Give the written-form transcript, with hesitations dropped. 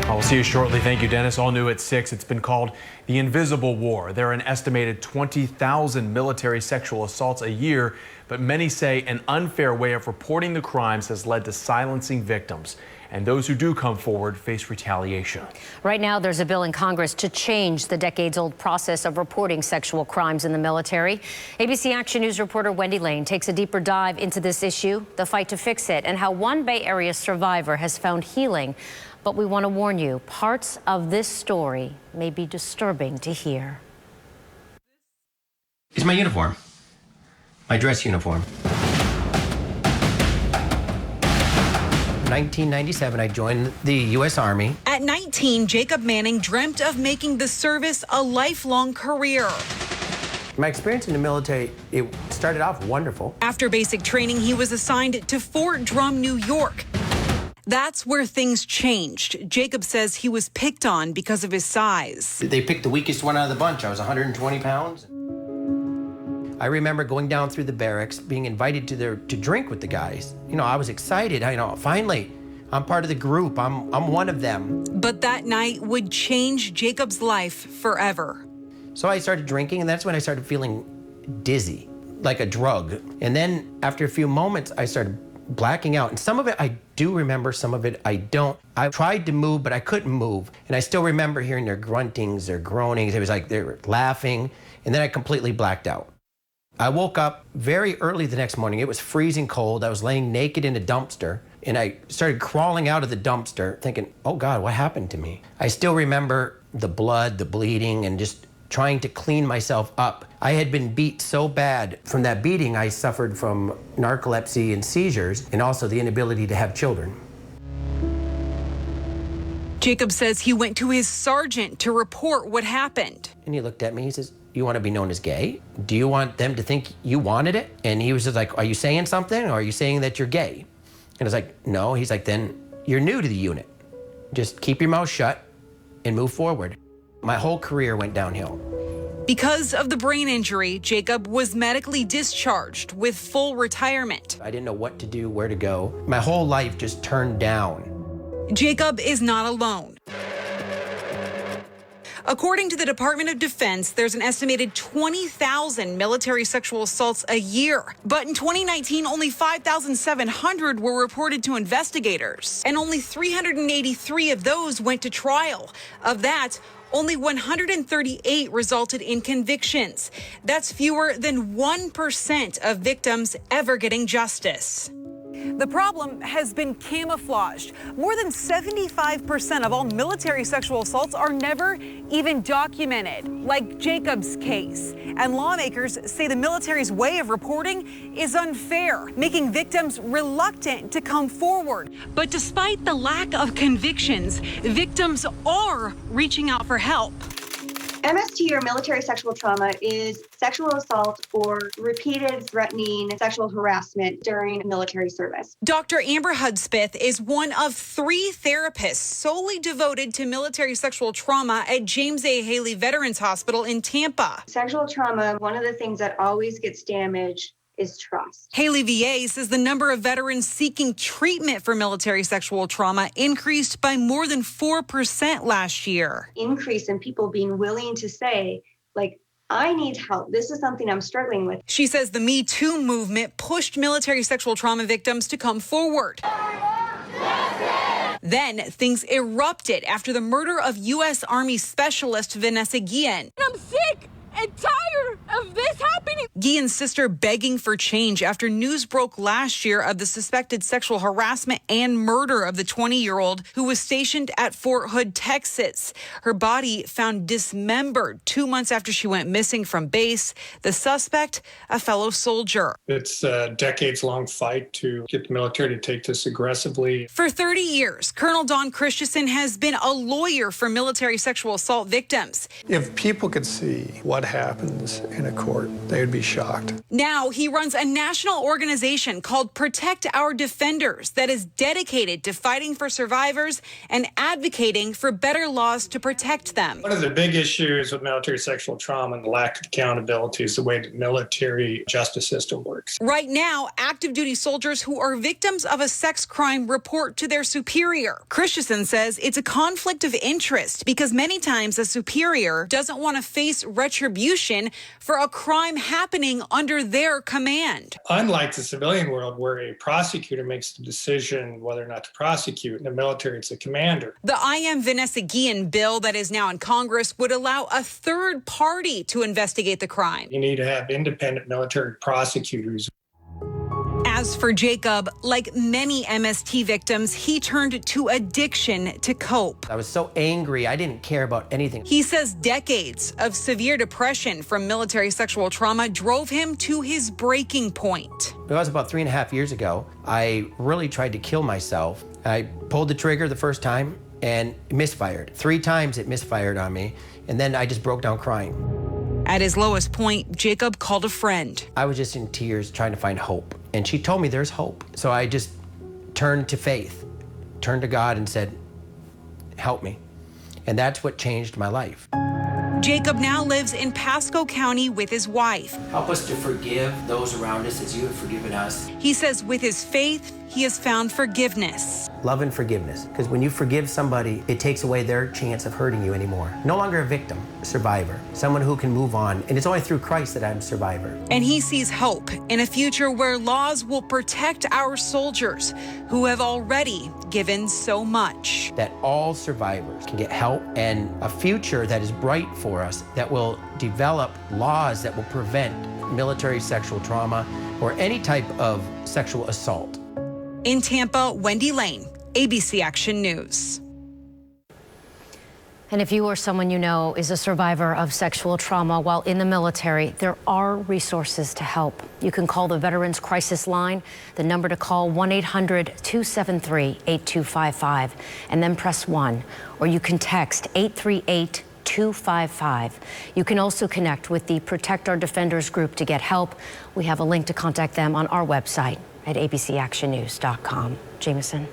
I'll see you shortly. Thank you, Dennis. All new at 6. It's been called the Invisible War. There are an estimated 20,000 military sexual assaults a year, but many say an unfair way of reporting the crimes has led to silencing victims. And those who do come forward face retaliation. Right now, there's a bill in Congress to change the decades-old process of reporting sexual crimes in the military. ABC Action News reporter Wendy Lane takes a deeper dive into this issue, the fight to fix it, and how one Bay Area survivor has found healing. But we want to warn you, parts of this story may be disturbing to hear. It's my uniform, my dress uniform. 1997, I joined the U.S. Army. At 19, Jacob Manning dreamt of making the service a lifelong career. My experience in the military, it started off wonderful. After basic training, he was assigned to Fort Drum, New York. That's where things changed. Jacob says he was picked on because of his size. They picked the weakest one out of the bunch. I was 120 pounds. I remember going down through the barracks, being invited to drink with the guys. You know, I was excited. Finally, I'm part of the group. I'm one of them. But that night would change Jacob's life forever. So I started drinking, and that's when I started feeling dizzy, like a drug. And then after a few moments, I started blacking out. And some of it I do remember, some of it I don't. I tried to move, but I couldn't move. And I still remember hearing their gruntings, their groanings. It was like they were laughing. And then I completely blacked out. I woke up very early the next morning. It was freezing cold. I was laying naked in a dumpster, and I started crawling out of the dumpster thinking, oh God, what happened to me? I still remember the blood, the bleeding, and just trying to clean myself up. I had been beat so bad. From that beating, I suffered from narcolepsy and seizures, and also the inability to have children. Jacob says he went to his sergeant to report what happened. And he looked at me, he says, you want to be known as gay? Do you want them to think you wanted it? And he was just like, are you saying something, or are you saying that you're gay? And I was like, no. He's like, then you're new to the unit. Just keep your mouth shut and move forward. My whole career went downhill. Because of the brain injury, Jacob was medically discharged with full retirement. I didn't know what to do, where to go. My whole life just turned down. Jacob is not alone. According to the Department of Defense, there's an estimated 20,000 military sexual assaults a year. But in 2019, only 5,700 were reported to investigators, and only 383 of those went to trial. Of that, only 138 resulted in convictions. That's fewer than 1% of victims ever getting justice. The problem has been camouflaged. More than 75% of all military sexual assaults are never even documented, like Jacob's case. And lawmakers say the military's way of reporting is unfair, making victims reluctant to come forward. But despite the lack of convictions, victims are reaching out for help. MST, or military sexual trauma, is sexual assault or repeated threatening sexual harassment during military service. Dr. Amber Hudspeth is one of 3 therapists solely devoted to military sexual trauma at James A. Haley Veterans Hospital in Tampa. Sexual trauma, one of the things that always gets damaged is trust. Haley VA says the number of veterans seeking treatment for military sexual trauma increased by more than 4% last year. Increase in people being willing to say, like, I need help. This is something I'm struggling with. She says the Me Too movement pushed military sexual trauma victims to come forward. Then things erupted after the murder of U.S. Army Specialist Vanessa Guillen. I'm sick and tired of this happening. Guillen's sister begging for change after news broke last year of the suspected sexual harassment and murder of the 20-year-old who was stationed at Fort Hood, Texas. Her body found dismembered 2 months after she went missing from base. The suspect, a fellow soldier. It's a decades-long fight to get the military to take this aggressively. For 30 years, Colonel Don Christensen has been a lawyer for military sexual assault victims. If people could see what what happens in a court. They would be shocked. Now he runs a national organization called Protect Our Defenders that is dedicated to fighting for survivors and advocating for better laws to protect them. One of the big issues with military sexual trauma and the lack of accountability is the way the military justice system works. Right now, active duty soldiers who are victims of a sex crime report to their superior. Christensen says it's a conflict of interest because many times a superior doesn't want to face retribution for a crime happening under their command. Unlike the civilian world where a prosecutor makes the decision whether or not to prosecute, in the military it's a commander. The I Am Vanessa Guillen bill that is now in Congress would allow a third party to investigate the crime. You need to have independent military prosecutors. As for Jacob, like many MST victims, he turned to addiction to cope. I was so angry, I didn't care about anything. He says decades of severe depression from military sexual trauma drove him to his breaking point. It was about 3.5 years ago. I really tried to kill myself. I pulled the trigger the first time and it misfired. 3 times it misfired on me, and then I just broke down crying. At his lowest point, Jacob called a friend. I was just in tears trying to find hope. And she told me there's hope. So I just turned to faith, turned to God and said, help me. And that's what changed my life. Jacob now lives in Pasco County with his wife. Help us to forgive those around us as you have forgiven us. He says with his faith, he has found forgiveness. Love and forgiveness. Because when you forgive somebody, it takes away their chance of hurting you anymore. No longer a victim, a survivor, someone who can move on. And it's only through Christ that I'm a survivor. And he sees hope in a future where laws will protect our soldiers who have already given so much. That all survivors can get help and a future that is bright for us that will develop laws that will prevent military sexual trauma or any type of sexual assault. In Tampa, Wendy Lane, ABC Action News. And if you or someone you know is a survivor of sexual trauma while in the military, there are resources to help. You can call the Veterans Crisis Line. The number to call, 1-800-273-8255, and then press 1. Or you can text 838-255. You can also connect with the Protect Our Defenders group to get help. We have a link to contact them on our website at abcactionnews.com. Jameson.